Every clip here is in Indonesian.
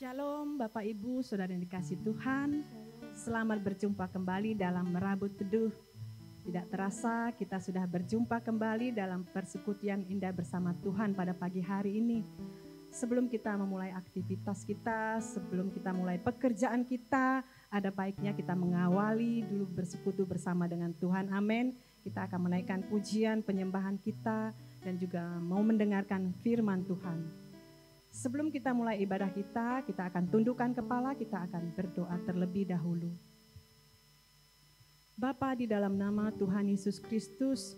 Shalom Bapak Ibu, Saudara yang dikasih Tuhan. Selamat berjumpa kembali dalam Merabut Teduh. Tidak terasa kita sudah berjumpa kembali dalam persekutuan indah bersama Tuhan pada pagi hari ini. Sebelum kita memulai aktivitas kita, sebelum kita mulai pekerjaan kita, ada baiknya kita mengawali dulu bersekutu bersama dengan Tuhan. Amin. Kita akan menaikkan pujian penyembahan kita dan juga mau mendengarkan firman Tuhan. Sebelum kita mulai ibadah kita akan tundukkan kepala, kita akan berdoa terlebih dahulu. Bapa, di dalam nama Tuhan Yesus Kristus,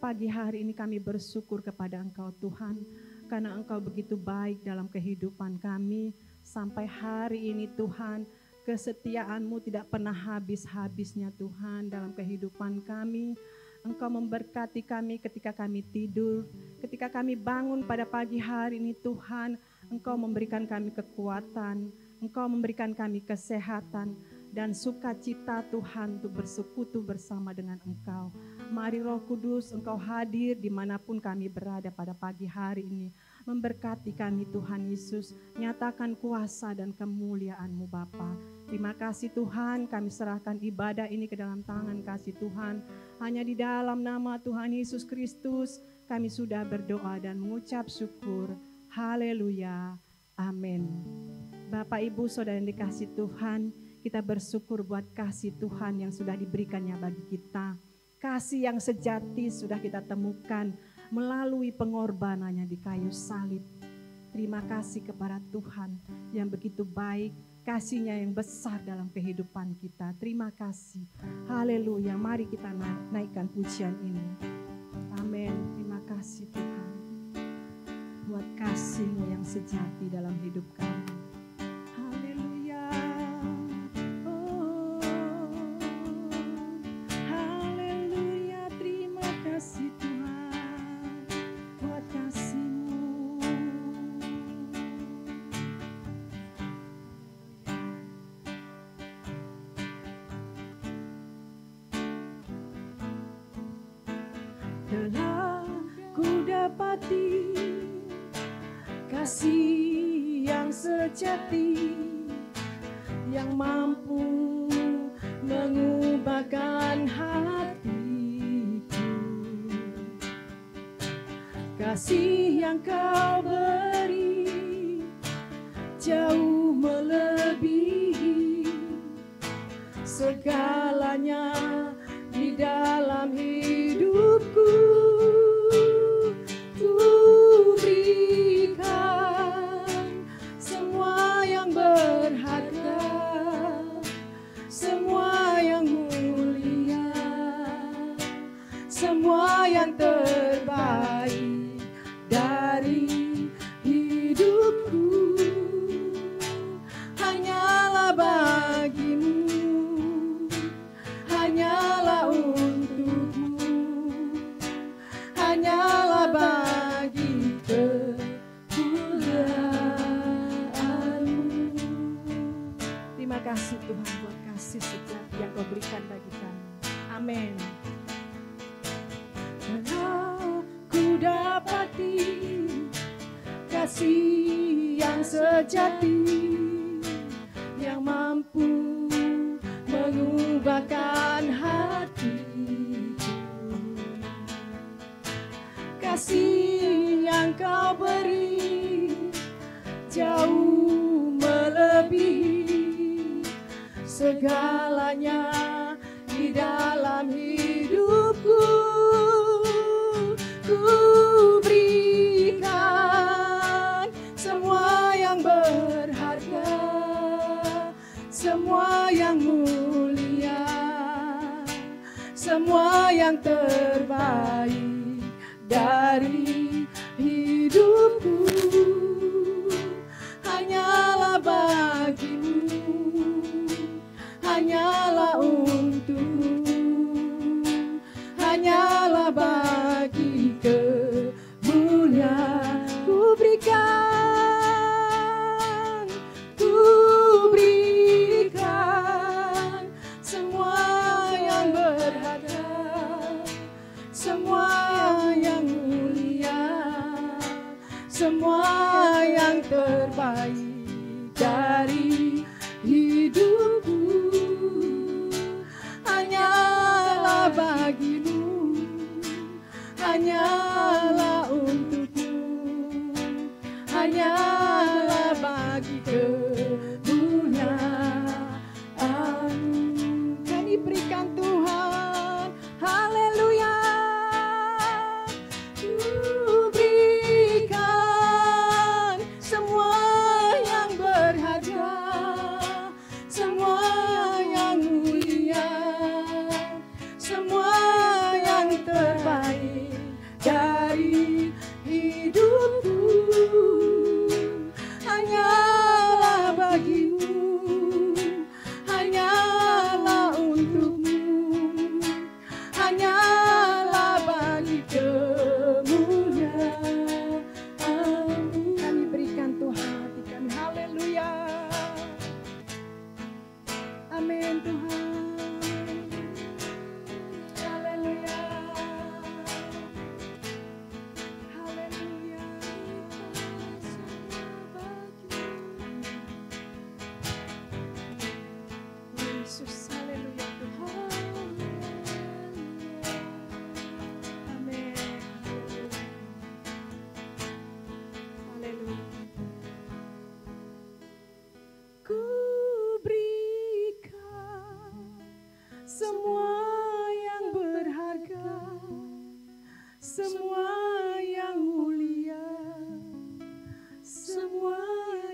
pagi hari ini kami bersyukur kepada Engkau Tuhan, karena Engkau begitu baik dalam kehidupan kami. Sampai hari ini Tuhan, kesetiaan-Mu tidak pernah habis-habisnya Tuhan dalam kehidupan kami. Engkau memberkati kami ketika kami tidur, ketika kami bangun pada pagi hari ini Tuhan, Engkau memberikan kami kekuatan, Engkau memberikan kami kesehatan dan sukacita Tuhan untuk bersekutu bersama dengan Engkau. Mari Roh Kudus, Engkau hadir dimanapun kami berada pada pagi hari ini. Memberkati kami Tuhan Yesus, nyatakan kuasa dan kemuliaan-Mu Bapa. Terima kasih Tuhan, kami serahkan ibadah ini ke dalam tangan kasih Tuhan. Hanya di dalam nama Tuhan Yesus Kristus kami sudah berdoa dan mengucap syukur. Haleluya, amin. Bapak Ibu Saudara yang dikasih Tuhan, kita bersyukur buat kasih Tuhan yang sudah diberikannya bagi kita. Kasih yang sejati sudah kita temukan melalui pengorbanannya di kayu salib. Terima kasih kepada Tuhan yang begitu baik, kasih-Nya yang besar dalam kehidupan kita. Terima kasih. Haleluya. Mari kita naikkan pujian ini. Amin. Terima kasih Tuhan buat kasih-Mu yang sejati dalam hidup kami. Haleluya. Oh, haleluya. Terima kasih Tuhan buat kasih-Mu. Telah ku dapati kasih yang sejati yang mampu mengubahkan hatiku. Kasih yang Kau beri jauh melebihi segalanya di dalam hidupku. Ku berikan semua yang berharga, semua yang mulia, semua yang terbaik dari hidupku. Hanyalah bagi-Mu, hanyalah untukmu, hanyalah bagi kemuliaan-Mu. Terima kasih Tuhan buat kasih sejati yang Kau berikan bagi kami. Amin. Telah ku dapati kasih yang sejati yang mampu mengubahkan hatiku. Kasih yang Kau beri jauh melebihi segalanya di dalam hidupku. Ku berikan semua yang berharga, semua yang mulia, semua yang terbaik dari hidupku. Hanyalah bagi-Mu, hanyalah untukmu, hanyalah bagi kemuliaan. Ku berikan semua yang berharga, semua yang mulia, semua yang terbaik semua yang mulia, semua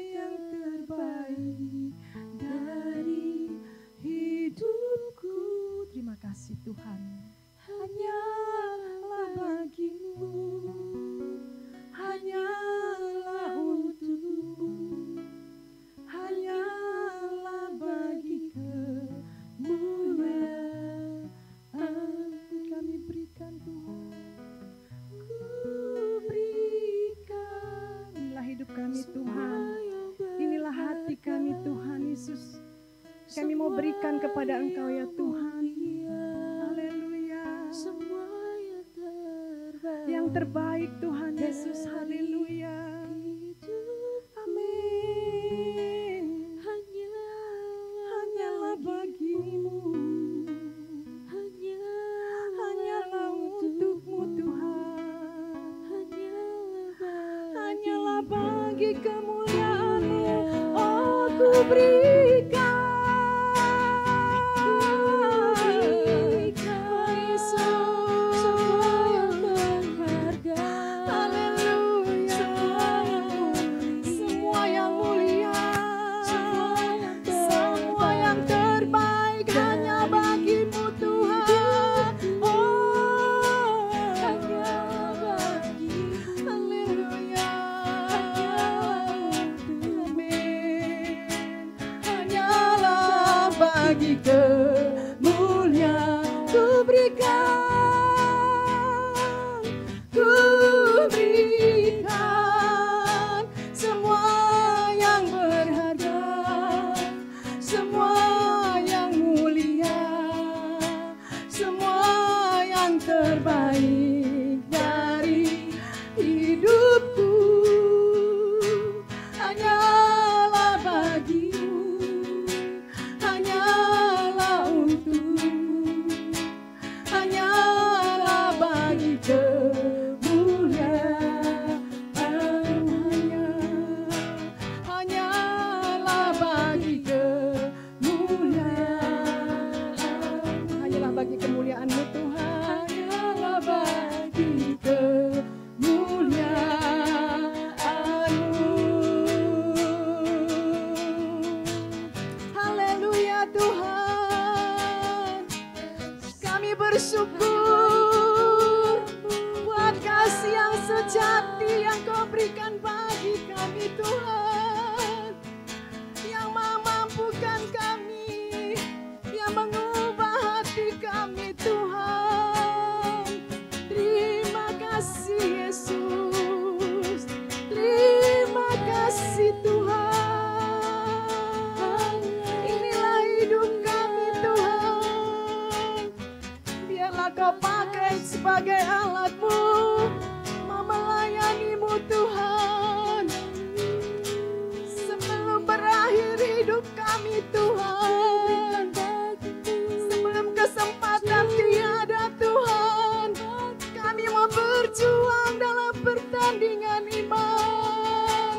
yang terbaik dari hidupku. Terima kasih Tuhan. Hanyalah bagimu, hanyalah untukmu, hanyalah bagi kemuliaan kami berikan Tuhan. Ku berikan. Inilah hidup kami Tuhan, inilah hati kami Tuhan Yesus. Kami mau berikan kepada Engkau ya Tuhan. Haleluya. Yang terbaik Tuhan Yesus. Haleluya. Amin. Hanyalah bagimu, hanyalah untukmu Tuhan, hanyalah bagi kemuliaan-Mu. Oh, ku berikan. Bagi kemuliaan ku berikan, semua yang berharga, semua yang mulia, semua yang terbaik dari hidupku. Hanyalah bagimu, hanyalah untukmu, hanyalah bagi kemuliaan. Hanyalah bagi kemuliaan, hanyalah bagi kemuliaan-Mu Tuhan, hanyalah bagi kemuliaan-Mu. Haleluya Tuhan, kami bersyukur buat kasih yang sejati yang Kau berikan bagi kami Tuhan, yang memampukan kami, yang mengubah hati kami Tuhan. Terima kasih Yesus, terima kasih Tuhan. Inilah hidup kami Tuhan, biarlah Kau pakai sebagai alat-Mu, mau melayani-Mu Tuhan. Sebelum berakhir hidup kami Tuhan, sebelum kesempatan tiada Tuhan, kami mau berjuang dalam pertandingan iman.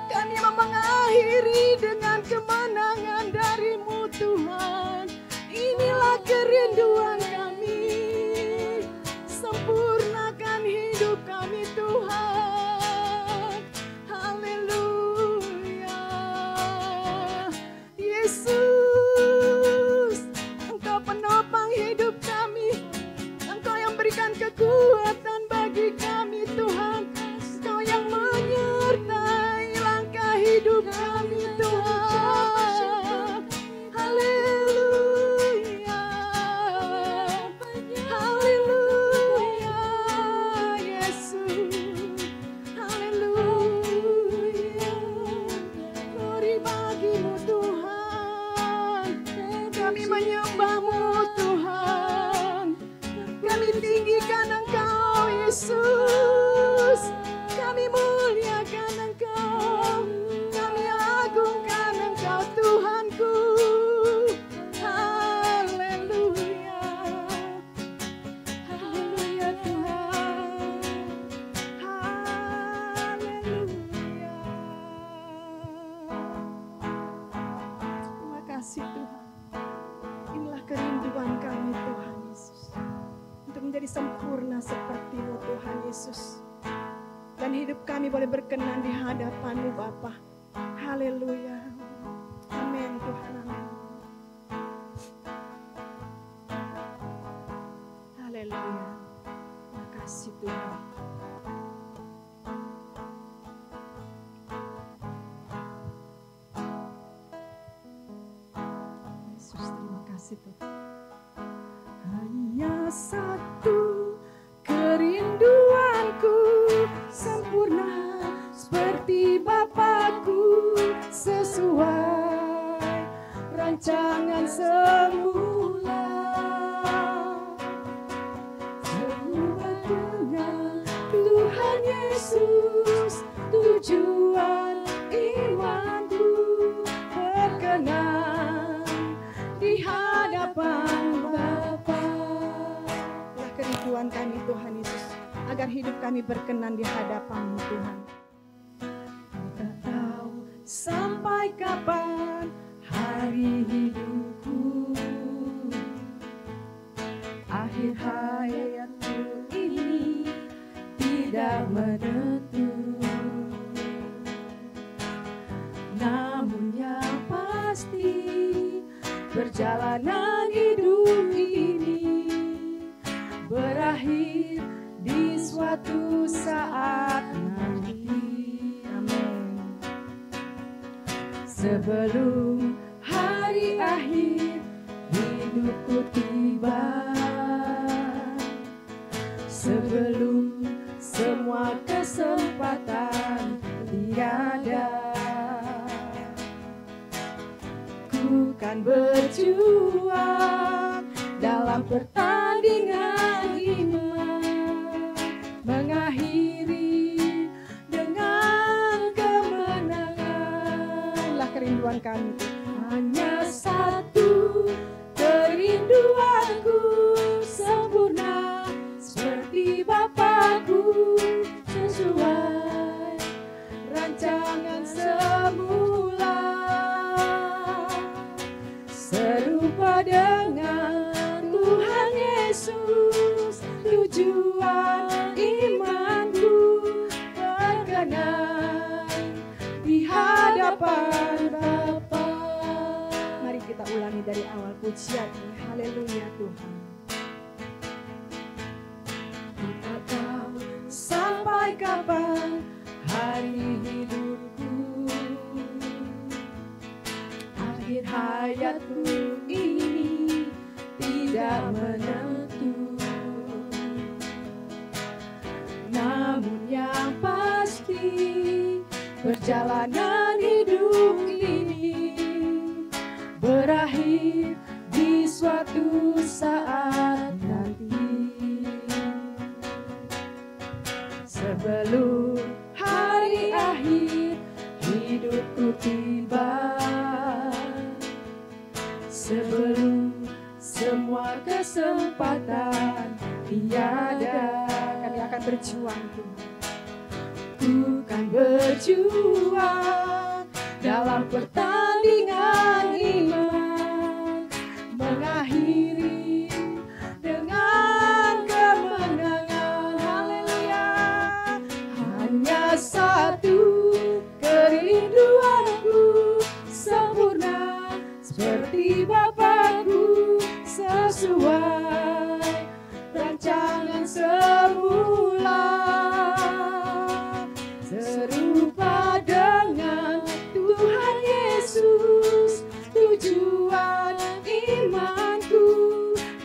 Kami mau mengakhiri dengan kemenangan dari-Mu Tuhan. Inilah kerinduan kami, sempurnakan hidup kami Tuhan. Haleluya. Yesus, Engkau penopang hidup kami, Engkau yang berikan kekuatan bagi kami Tuhan, Engkau yang menyertai langkah hidup kami Tuhan. Haleluya, haleluya Yesus, haleluya. Glory bagi-Mu Tuhan, kami menyembah-Mu Tuhan, kami tinggikan Engkau Yesus, kami muliakan Engkau, kami agungkan Engkau Tuhanku. Haleluya, haleluya Tuhan, haleluya. Terima kasih Tuhan, inilah kerinduan kami Tuhan Yesus, untuk menjadi menjadi sempurna seperti-Mu Tuhan Yesus. Dan hidup kami boleh berkenan di hadapan-Mu Bapa. Haleluya. Amin Tuhan, amin. Haleluya. Makasih Tuhan. Yesus, terima kasih Tuhan. Hanya satu kerinduanku, sempurna seperti Bapakku, sesuai rancangan semula. Serupa dengan Tuhan Yesus, tujuan imanku berkenan di hadapan Bapa. Lah kerinduan kami Tuhan Yesus, agar hidup kami berkenan di hadapan-Mu Tuhan. Tak tahu sampai kapan hari hidupku, akhir hayatku ini tidak menentu. Namun yang pasti perjalanan hidup ini berakhir di suatu saat nanti. Amin. Sebelum hari akhir hidupku tiba, sebelum semua kesempatan tiada, ku kan berjuang dalam pertandingan iman, mengakhiri dengan kemenangan. Lah kerinduan kami hanya satu kerinduanku, sempurna seperti Bapakku, sesuai rancangan semula. Serupa dengan Tuhan Yesus, tujuan imanku berkenan di hadapan Bapa. Mari kita ulangi dari awal pujian ini. Haleluya Tuhan. Kita tahu sampai kapan hari hidupku, akhir hayatku ini tidak menentu. Namun yang pasti perjalanan hidup ini berakhir di suatu saat nanti. Sebelum hari akhir hidupku tiba, sebelum semua kesempatan tiada, kami akan berjuang Tuhan. Ku kan berjuang dalam pertandingan iman, mengakhiri dengan kemenangan. Haleluya. Hanya satu kerinduanku, sempurna seperti Bapakku, sesuai rancangan semula. Serupa dengan Tuhan Yesus, tujuan imanku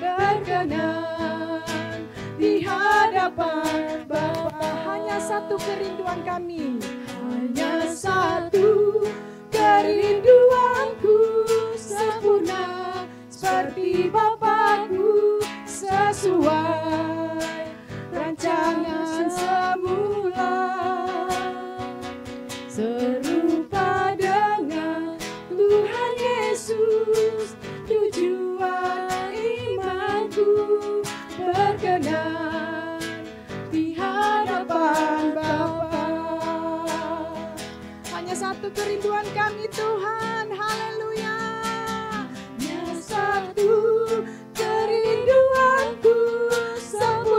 berkenan di hadapan Bapa. Hanya satu kerinduan kami, hanya satu kerinduanku, sempurna seperti Bapakku, sesuai rancangan semula. Serupa dengan Tuhan Yesus, tujuan imanku berkenan di hadapan Bapa. Hanya satu kerinduan kami Tuhan, haleluya. Hanya satu kerinduanku, sempurna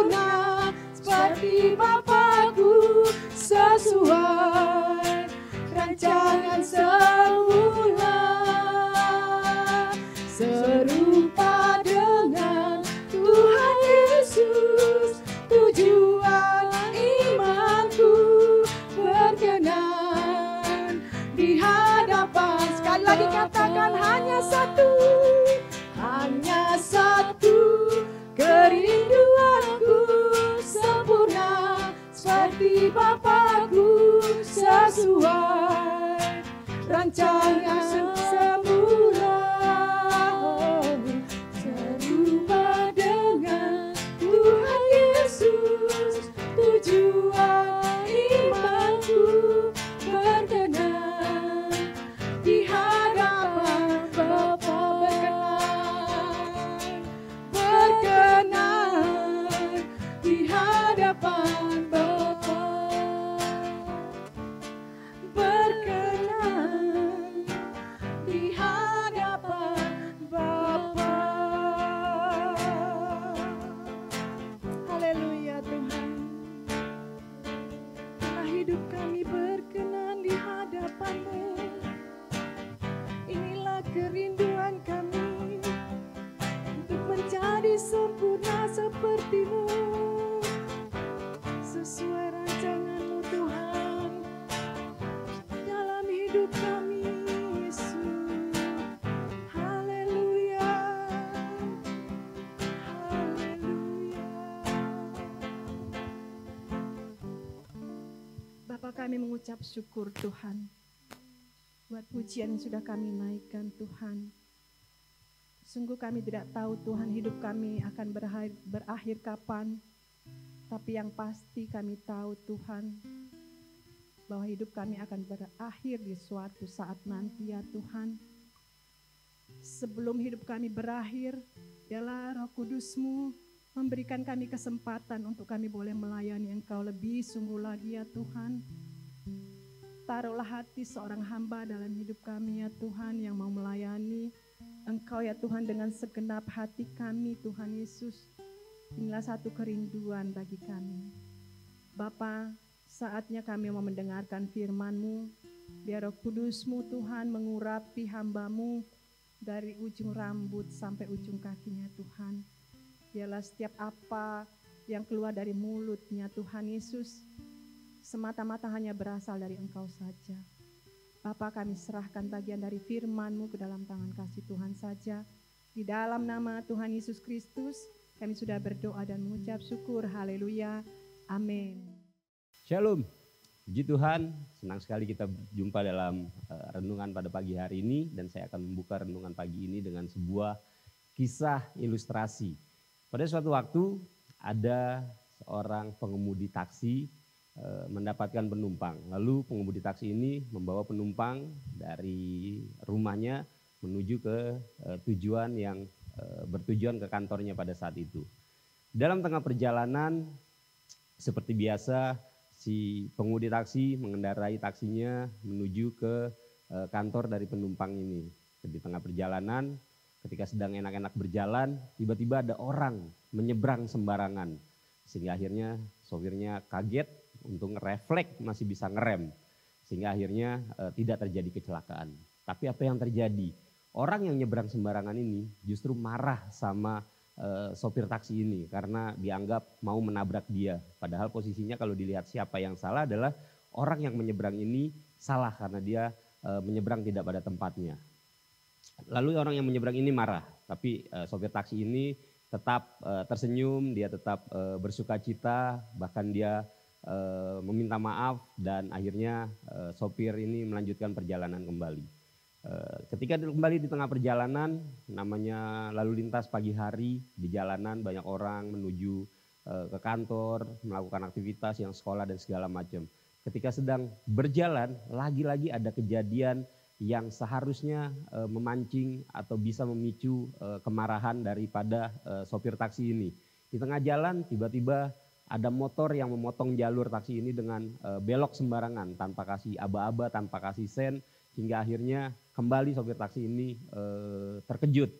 sesuai rancangan semula, serupa dengan Tuhan Yesus. Tujuan imanku berkenan di hadapan. Sekali lagi katakan, hanya satu kerinduanku, sempurna seperti Bapa-Ku, sesuai rancangan semula, serupa dengan Tuhan Yesus. Tujuan imanku berkenan di hadapan Bapa, berkenan di hadapan Bapa, berkenan di hadapan Bapa. Haleluya Tuhan. Biarlah hidup kami berkenan di hadapan-Mu. Inilah kerinduan kami, untuk menjadi sempurna seperti-Mu, sesuai rancangan-Mu Tuhan dalam hidup kami, Yesus. Haleluya, haleluya. Bapa, kami mengucap syukur Tuhan buat pujian yang sudah kami naikkan Tuhan. Sungguh kami tidak tahu Tuhan hidup kami akan berakhir kapan, tapi yang pasti kami tahu Tuhan bahwa hidup kami akan berakhir di suatu saat nanti ya Tuhan. Sebelum hidup kami berakhir, biarlah Roh Kudus-Mu memberikan kami kesempatan untuk kami boleh melayani Engkau lebih sungguh lagi ya Tuhan. Taruhlah hati seorang hamba dalam hidup kami ya Tuhan, yang mau melayani Engkau ya Tuhan dengan segenap hati kami Tuhan Yesus. Inilah satu kerinduan bagi kami. Bapa, saatnya kami mau mendengarkan firman-Mu. Biar Roh Kudus-Mu Tuhan mengurapi hamba-Mu dari ujung rambut sampai ujung kakinya Tuhan. Biarlah setiap apa yang keluar dari mulutnya Tuhan Yesus semata-mata hanya berasal dari Engkau saja. Bapa, kami serahkan bagian dari firman-Mu ke dalam tangan kasih Tuhan saja. Di dalam nama Tuhan Yesus Kristus, kami sudah berdoa dan mengucap syukur. Haleluya. Amin. Shalom. Puji Tuhan, senang sekali kita jumpa dalam renungan pada pagi hari ini. Dan saya akan membuka renungan pagi ini dengan sebuah kisah ilustrasi. Pada suatu waktu ada seorang pengemudi taksi mendapatkan penumpang. Lalu pengemudi taksi ini membawa penumpang dari rumahnya menuju ke tujuan yang bertujuan ke kantornya pada saat itu. Dalam tengah perjalanan, seperti biasa, si pengemudi taksi mengendarai taksinya menuju ke kantor dari penumpang ini. Di tengah perjalanan, ketika sedang enak-enak berjalan, tiba-tiba ada orang menyeberang sembarangan. Sehingga akhirnya sopirnya kaget, untung refleks masih bisa ngerem. Sehingga akhirnya tidak terjadi kecelakaan. Tapi apa yang terjadi? Orang yang nyebrang sembarangan ini justru marah sama sopir taksi ini karena dianggap mau menabrak dia. Padahal posisinya kalau dilihat siapa yang salah adalah orang yang menyeberang ini salah karena dia menyeberang tidak pada tempatnya. Lalu orang yang menyeberang ini marah, tapi sopir taksi ini tetap tersenyum, dia tetap bersukacita, bahkan dia meminta maaf dan akhirnya sopir ini melanjutkan perjalanan kembali. Ketika kembali di tengah perjalanan, namanya lalu lintas pagi hari, di jalanan banyak orang menuju ke kantor, melakukan aktivitas yang sekolah dan segala macam. Ketika sedang berjalan, lagi-lagi ada kejadian yang seharusnya memancing atau bisa memicu kemarahan daripada sopir taksi ini. Di tengah jalan tiba-tiba ada motor yang memotong jalur taksi ini dengan belok sembarangan tanpa kasih aba-aba, tanpa kasih sen, hingga akhirnya kembali sopir taksi ini terkejut.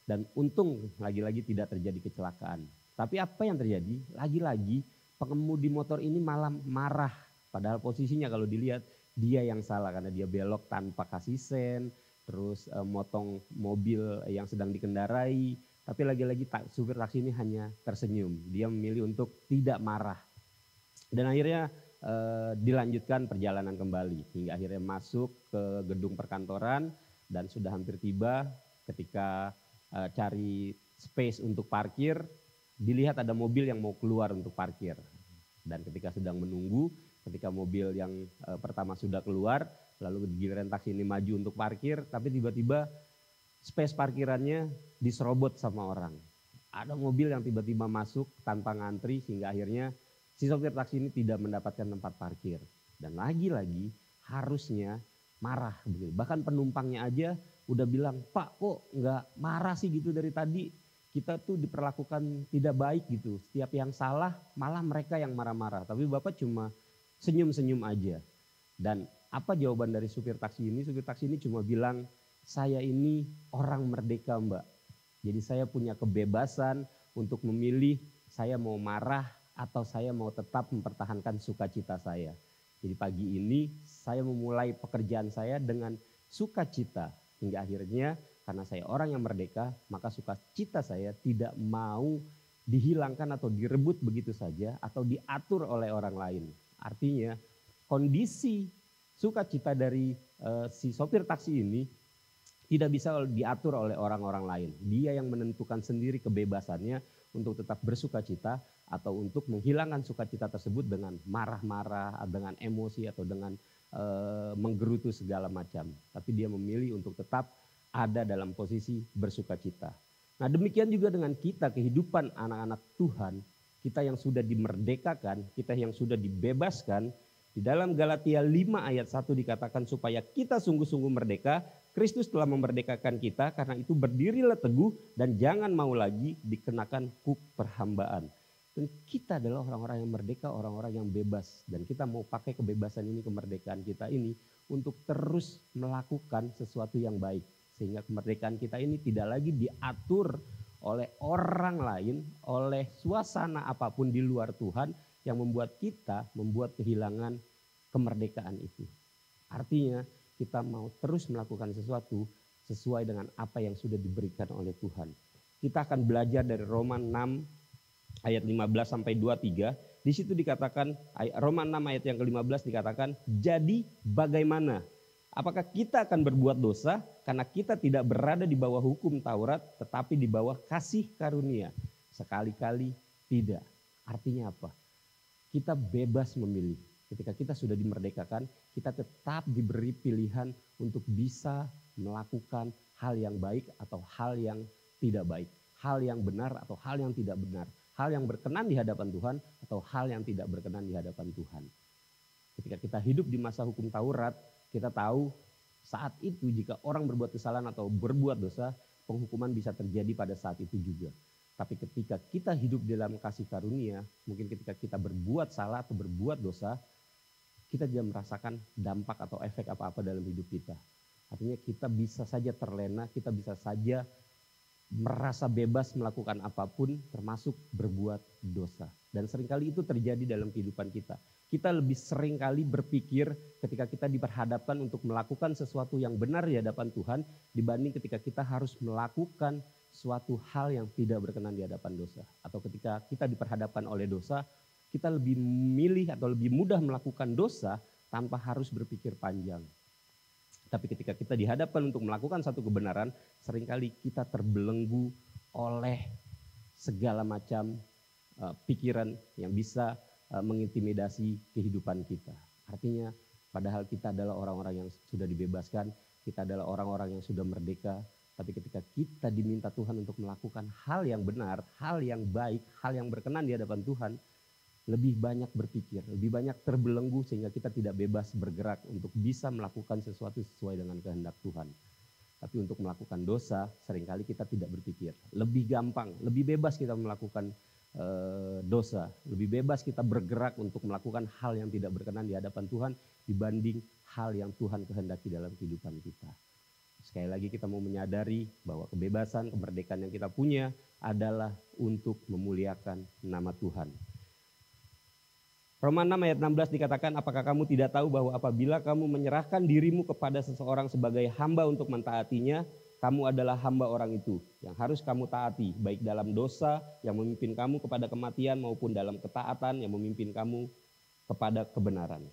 Dan untung lagi-lagi tidak terjadi kecelakaan. Tapi apa yang terjadi? Lagi-lagi pengemudi motor ini malah marah Padahal posisinya kalau dilihat dia yang salah karena dia belok tanpa kasih sen, terus motong mobil yang sedang dikendarai. Tapi lagi-lagi supir taksi ini hanya tersenyum. Dia memilih untuk tidak marah. Dan akhirnya dilanjutkan perjalanan kembali hingga akhirnya masuk ke gedung perkantoran dan sudah hampir tiba. Ketika cari space untuk parkir, dilihat ada mobil yang mau keluar untuk parkir. Dan ketika sedang menunggu, ketika mobil yang pertama sudah keluar, lalu giliran taksi ini maju untuk parkir, tapi tiba-tiba space parkirannya diserobot sama orang. Ada mobil yang tiba-tiba masuk tanpa ngantri sehingga akhirnya si sopir taksi ini tidak mendapatkan tempat parkir. Dan lagi-lagi harusnya marah begitu. Bahkan penumpangnya aja udah bilang, "Pak, kok nggak marah sih gitu dari tadi? Kita tuh diperlakukan tidak baik gitu. Setiap yang salah malah mereka yang marah-marah." Tapi Bapak cuma senyum-senyum aja. Dan apa jawaban dari supir taksi ini? Supir taksi ini cuma bilang, "Saya ini orang merdeka, Mbak. Jadi saya punya kebebasan untuk memilih saya mau marah atau saya mau tetap mempertahankan sukacita saya. Jadi pagi ini saya memulai pekerjaan saya dengan sukacita. Hingga akhirnya karena saya orang yang merdeka, maka sukacita saya tidak mau dihilangkan atau direbut begitu saja atau diatur oleh orang lain." Artinya kondisi sukacita dari si sopir taksi ini tidak bisa diatur oleh orang-orang lain. Dia yang menentukan sendiri kebebasannya untuk tetap bersukacita atau untuk menghilangkan sukacita tersebut dengan marah-marah, dengan emosi atau dengan menggerutu segala macam. Tapi dia memilih untuk tetap ada dalam posisi bersukacita. Nah, demikian juga dengan kita, kehidupan anak-anak Tuhan, kita yang sudah dimerdekakan, kita yang sudah dibebaskan. Di dalam Galatia 5 ayat 1 dikatakan supaya kita sungguh-sungguh merdeka, Kristus telah memerdekakan kita, karena itu berdirilah teguh dan jangan mau lagi dikenakan kuk perhambaan. Dan kita adalah orang-orang yang merdeka, orang-orang yang bebas. Dan kita mau pakai kebebasan ini, kemerdekaan kita ini untuk terus melakukan sesuatu yang baik. Sehingga kemerdekaan kita ini tidak lagi diatur oleh orang lain, oleh suasana apapun di luar Tuhan yang membuat kita kehilangan kemerdekaan itu. Artinya kita mau terus melakukan sesuatu sesuai dengan apa yang sudah diberikan oleh Tuhan. Kita akan belajar dari Roma 6 ayat 15 sampai 23. Di situ dikatakan, Roma 6 ayat yang ke-15 dikatakan, "Jadi bagaimana? Apakah kita akan berbuat dosa karena kita tidak berada di bawah hukum Taurat tetapi di bawah kasih karunia?" Sekali-kali tidak. Artinya apa? Kita bebas memilih. Ketika kita sudah dimerdekakan, kita tetap diberi pilihan untuk bisa melakukan hal yang baik atau hal yang tidak baik. Hal yang benar atau hal yang tidak benar. Hal yang berkenan di hadapan Tuhan atau hal yang tidak berkenan di hadapan Tuhan. Ketika kita hidup di masa hukum Taurat, kita tahu saat itu jika orang berbuat kesalahan atau berbuat dosa, penghukuman bisa terjadi pada saat itu juga. Tapi ketika kita hidup dalam kasih karunia, mungkin ketika kita berbuat salah atau berbuat dosa, kita tidak merasakan dampak atau efek apa-apa dalam hidup kita. Artinya kita bisa saja terlena, kita bisa saja merasa bebas melakukan apapun termasuk berbuat dosa. Dan seringkali itu terjadi dalam kehidupan kita. Kita lebih seringkali berpikir ketika kita diperhadapkan untuk melakukan sesuatu yang benar di hadapan Tuhan dibanding ketika kita harus melakukan suatu hal yang tidak berkenan di hadapan dosa. Atau ketika kita diperhadapkan oleh dosa, kita lebih memilih atau lebih mudah melakukan dosa tanpa harus berpikir panjang. Tapi ketika kita dihadapkan untuk melakukan satu kebenaran, seringkali kita terbelenggu oleh segala macam pikiran yang bisa mengintimidasi kehidupan kita. Artinya padahal kita adalah orang-orang yang sudah dibebaskan, kita adalah orang-orang yang sudah merdeka. Tapi ketika kita diminta Tuhan untuk melakukan hal yang benar, hal yang baik, hal yang berkenan di hadapan Tuhan, lebih banyak berpikir, lebih banyak terbelenggu sehingga kita tidak bebas bergerak untuk bisa melakukan sesuatu sesuai dengan kehendak Tuhan. Tapi untuk melakukan dosa, seringkali kita tidak berpikir. Lebih gampang, lebih bebas kita melakukan dosa, lebih bebas kita bergerak untuk melakukan hal yang tidak berkenan di hadapan Tuhan dibanding hal yang Tuhan kehendaki dalam kehidupan kita. Sekali lagi kita mau menyadari bahwa kebebasan, kemerdekaan yang kita punya adalah untuk memuliakan nama Tuhan. Roma 6 ayat 16 dikatakan, apakah kamu tidak tahu bahwa apabila kamu menyerahkan dirimu kepada seseorang sebagai hamba untuk mentaatinya, kamu adalah hamba orang itu yang harus kamu taati, baik dalam dosa yang memimpin kamu kepada kematian maupun dalam ketaatan yang memimpin kamu kepada kebenaran.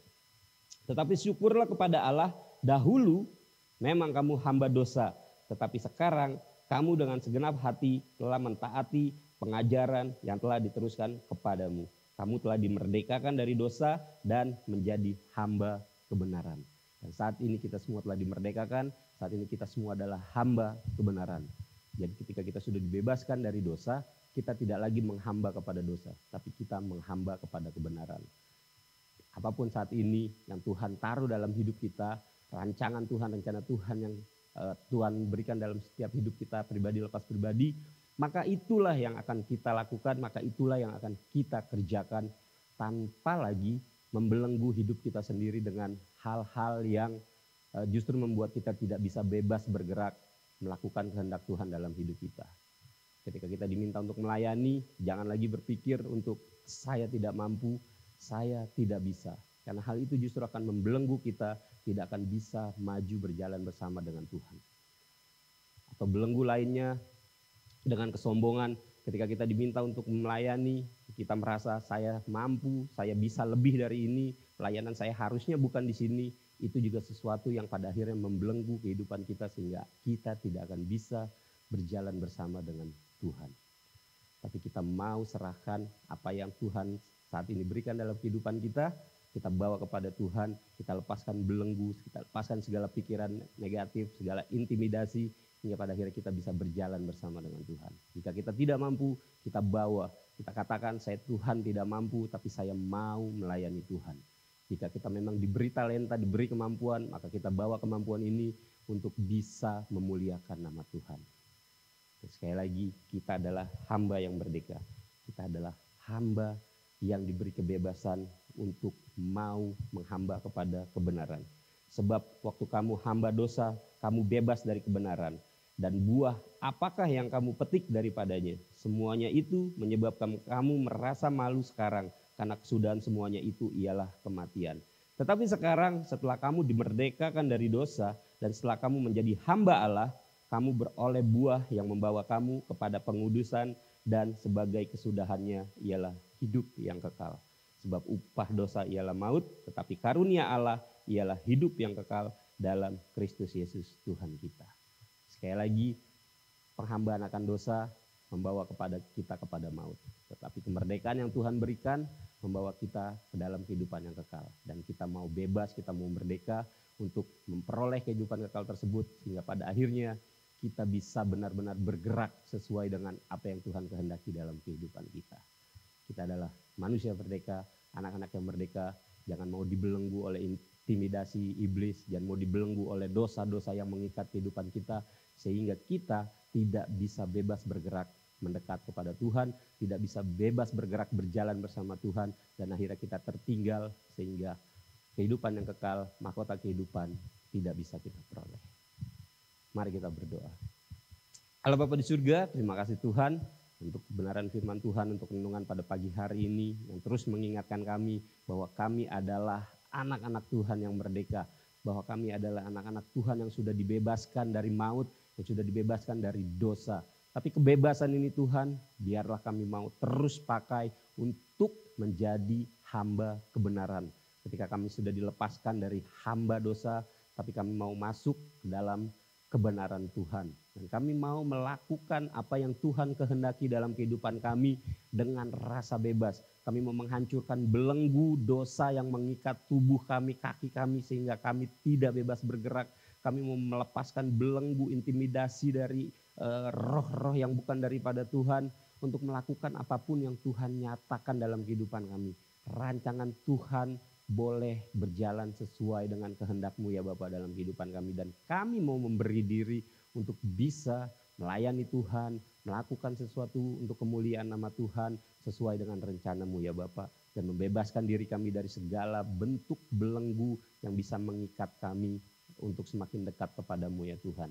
Tetapi syukurlah kepada Allah, dahulu memang kamu hamba dosa, tetapi sekarang kamu dengan segenap hati telah mentaati pengajaran yang telah diteruskan kepadamu. Kamu telah dimerdekakan dari dosa dan menjadi hamba kebenaran. Dan saat ini kita semua telah dimerdekakan, saat ini kita semua adalah hamba kebenaran. Jadi ketika kita sudah dibebaskan dari dosa, kita tidak lagi menghamba kepada dosa, tapi kita menghamba kepada kebenaran. Apapun saat ini yang Tuhan taruh dalam hidup kita, rancangan Tuhan, rencana Tuhan yang Tuhan berikan dalam setiap hidup kita pribadi lepas pribadi, maka itulah yang akan kita lakukan, maka itulah yang akan kita kerjakan tanpa lagi membelenggu hidup kita sendiri dengan hal-hal yang justru membuat kita tidak bisa bebas bergerak melakukan kehendak Tuhan dalam hidup kita. Ketika kita diminta untuk melayani, jangan lagi berpikir untuk saya tidak mampu, saya tidak bisa. Karena hal itu justru akan membelenggu kita, tidak akan bisa maju berjalan bersama dengan Tuhan. Atau belenggu lainnya, dengan kesombongan, ketika kita diminta untuk melayani, kita merasa saya mampu, saya bisa lebih dari ini, pelayanan saya harusnya bukan di sini. Itu juga sesuatu yang pada akhirnya membelenggu kehidupan kita sehingga kita tidak akan bisa berjalan bersama dengan Tuhan. Tapi kita mau serahkan apa yang Tuhan saat ini berikan dalam kehidupan kita bawa kepada Tuhan, kita lepaskan belenggu, kita lepaskan segala pikiran negatif, segala intimidasi, hingga pada akhirnya kita bisa berjalan bersama dengan Tuhan. Jika kita tidak mampu, kita bawa, kita katakan saya Tuhan tidak mampu, tapi saya mau melayani Tuhan. Jika kita memang diberi talenta, diberi kemampuan, maka kita bawa kemampuan ini untuk bisa memuliakan nama Tuhan. Dan sekali lagi, kita adalah hamba yang merdeka. Kita adalah hamba yang diberi kebebasan untuk mau menghamba kepada kebenaran. Sebab waktu kamu hamba dosa, kamu bebas dari kebenaran. Dan buah apakah yang kamu petik daripadanya? Semuanya itu menyebabkan kamu merasa malu sekarang, karena kesudahan semuanya itu ialah kematian. Tetapi sekarang setelah kamu dimerdekakan dari dosa dan setelah kamu menjadi hamba Allah, kamu beroleh buah yang membawa kamu kepada pengudusan dan sebagai kesudahannya ialah hidup yang kekal. Sebab upah dosa ialah maut, tetapi karunia Allah ialah hidup yang kekal dalam Kristus Yesus Tuhan kita. Sekali lagi, penghambaan akan dosa membawa kita kepada maut. Tetapi kemerdekaan yang Tuhan berikan membawa kita ke dalam kehidupan yang kekal. Dan kita mau bebas, kita mau merdeka untuk memperoleh kehidupan kekal tersebut. Sehingga pada akhirnya kita bisa benar-benar bergerak sesuai dengan apa yang Tuhan kehendaki dalam kehidupan kita. Kita adalah manusia merdeka, anak-anak yang merdeka. Jangan mau dibelenggu oleh intimidasi iblis, jangan mau dibelenggu oleh dosa-dosa yang mengikat kehidupan kita. Sehingga kita tidak bisa bebas bergerak mendekat kepada Tuhan, tidak bisa bebas bergerak berjalan bersama Tuhan, dan akhirnya kita tertinggal sehingga kehidupan yang kekal, mahkota kehidupan tidak bisa kita peroleh. Mari kita berdoa. Allah Bapa di surga, terima kasih Tuhan untuk kebenaran firman Tuhan, untuk renungan pada pagi hari ini yang terus mengingatkan kami bahwa kami adalah anak-anak Tuhan yang merdeka, bahwa kami adalah anak-anak Tuhan yang sudah dibebaskan dari maut, yang sudah dibebaskan dari dosa. Tapi kebebasan ini Tuhan, biarlah kami mau terus pakai untuk menjadi hamba kebenaran. Ketika kami sudah dilepaskan dari hamba dosa, tapi kami mau masuk ke dalam kebenaran Tuhan. Dan kami mau melakukan apa yang Tuhan kehendaki dalam kehidupan kami dengan rasa bebas. Kami mau menghancurkan belenggu dosa yang mengikat tubuh kami, kaki kami, sehingga kami tidak bebas bergerak. Kami mau melepaskan belenggu intimidasi dari roh-roh yang bukan daripada Tuhan untuk melakukan apapun yang Tuhan nyatakan dalam kehidupan kami. Rancangan Tuhan boleh berjalan sesuai dengan kehendak-Mu ya Bapa dalam kehidupan kami, dan kami mau memberi diri untuk bisa melayani Tuhan, melakukan sesuatu untuk kemuliaan nama Tuhan sesuai dengan rencana-Mu ya Bapa, dan membebaskan diri kami dari segala bentuk belenggu yang bisa mengikat kami untuk semakin dekat kepadamu ya Tuhan.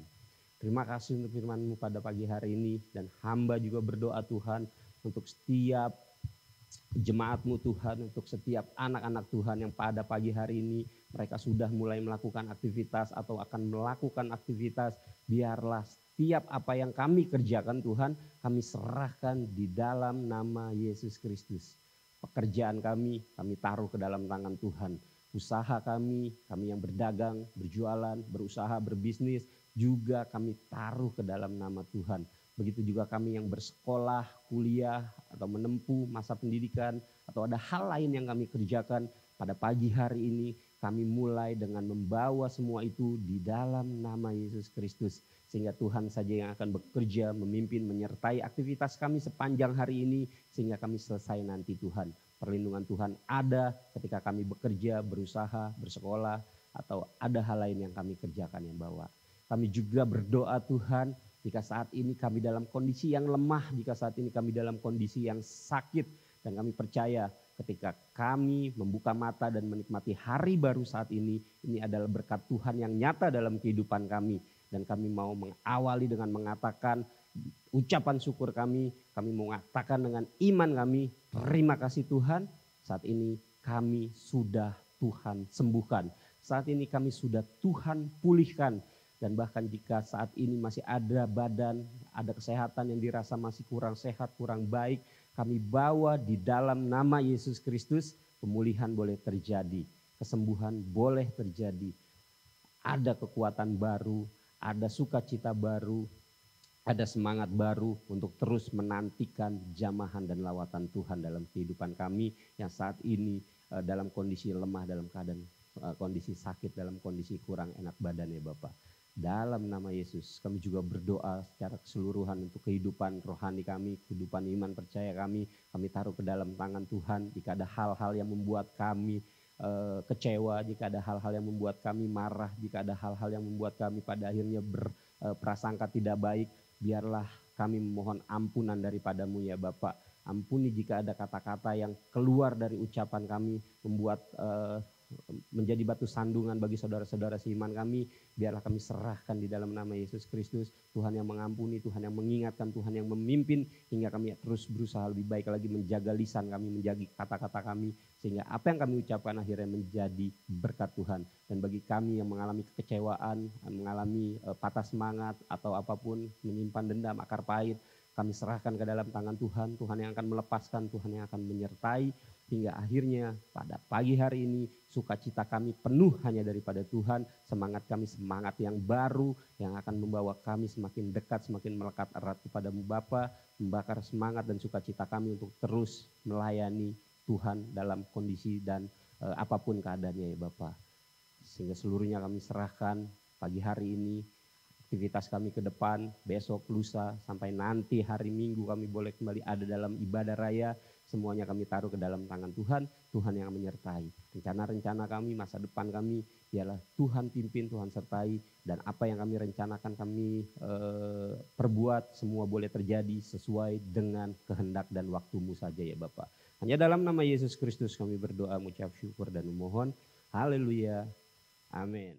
Terima kasih untuk firman-Mu pada pagi hari ini, dan hamba juga berdoa Tuhan untuk setiap jemaat-Mu Tuhan, untuk setiap anak-anak Tuhan yang pada pagi hari ini mereka sudah mulai melakukan aktivitas atau akan melakukan aktivitas. Biarlah setiap apa yang kami kerjakan Tuhan, kami serahkan di dalam nama Yesus Kristus. Pekerjaan kami taruh ke dalam tangan Tuhan. Usaha kami yang berdagang, berjualan, berusaha, berbisnis, juga kami taruh ke dalam nama Tuhan. Begitu juga kami yang bersekolah, kuliah, atau menempuh masa pendidikan, atau ada hal lain yang kami kerjakan pada pagi hari ini, kami mulai dengan membawa semua itu di dalam nama Yesus Kristus. Sehingga Tuhan saja yang akan bekerja, memimpin, menyertai aktivitas kami sepanjang hari ini, sehingga kami selesai nanti Tuhan. Perlindungan Tuhan ada ketika kami bekerja, berusaha, bersekolah, atau ada hal lain yang kami kerjakan yang bawa. Kami juga berdoa Tuhan, jika saat ini kami dalam kondisi yang lemah, jika saat ini kami dalam kondisi yang sakit, dan kami percaya ketika kami membuka mata dan menikmati hari baru saat ini adalah berkat Tuhan yang nyata dalam kehidupan kami. Dan kami mau mengawali dengan mengatakan ucapan syukur kami mengatakan dengan iman kami, terima kasih Tuhan, saat ini kami sudah Tuhan sembuhkan. Saat ini kami sudah Tuhan pulihkan. Dan bahkan jika saat ini masih ada badan, ada kesehatan yang dirasa masih kurang sehat, kurang baik, kami bawa di dalam nama Yesus Kristus, pemulihan boleh terjadi, kesembuhan boleh terjadi. Ada kekuatan baru, ada sukacita baru, ada semangat baru untuk terus menantikan jamahan dan lawatan Tuhan dalam kehidupan kami yang saat ini dalam kondisi lemah, dalam keadaan kondisi sakit, dalam kondisi kurang enak badan ya Bapak. Dalam nama Yesus kami juga berdoa secara keseluruhan untuk kehidupan rohani kami, kehidupan iman percaya kami taruh ke dalam tangan Tuhan. Jika ada hal-hal yang membuat kami kecewa, jika ada hal-hal yang membuat kami marah, jika ada hal-hal yang membuat kami pada akhirnya berprasangka tidak baik, biarlah kami memohon ampunan daripadamu ya Bapak. Ampuni jika ada kata-kata yang keluar dari ucapan kami membuat menjadi batu sandungan bagi saudara-saudara seiman kami. Biarlah kami serahkan di dalam nama Yesus Kristus. Tuhan yang mengampuni, Tuhan yang mengingatkan, Tuhan yang memimpin, hingga kami terus berusaha lebih baik lagi menjaga lisan kami, menjaga kata-kata kami, sehingga apa yang kami ucapkan akhirnya menjadi berkat Tuhan. Dan bagi kami yang mengalami kekecewaan, mengalami patah semangat atau apapun, menyimpan dendam, akar pahit, kami serahkan ke dalam tangan Tuhan. Tuhan yang akan melepaskan, Tuhan yang akan menyertai, hingga akhirnya pada pagi hari ini sukacita kami penuh hanya daripada Tuhan. Semangat kami semangat yang baru yang akan membawa kami semakin dekat, semakin melekat erat kepadamu Bapa, membakar semangat dan sukacita kami untuk terus melayani Tuhan dalam kondisi dan apapun keadaannya ya Bapa. Sehingga seluruhnya kami serahkan pagi hari ini, aktivitas kami ke depan, besok, lusa, sampai nanti hari Minggu kami boleh kembali ada dalam ibadah raya. Semuanya kami taruh ke dalam tangan Tuhan, Tuhan yang menyertai. Rencana-rencana kami, masa depan kami, biarlah Tuhan pimpin, Tuhan sertai. Dan apa yang kami rencanakan, kami perbuat, semua boleh terjadi sesuai dengan kehendak dan waktumu saja ya Bapak. Hanya dalam nama Yesus Kristus kami berdoa, mengucap syukur dan memohon. Haleluya. Amin.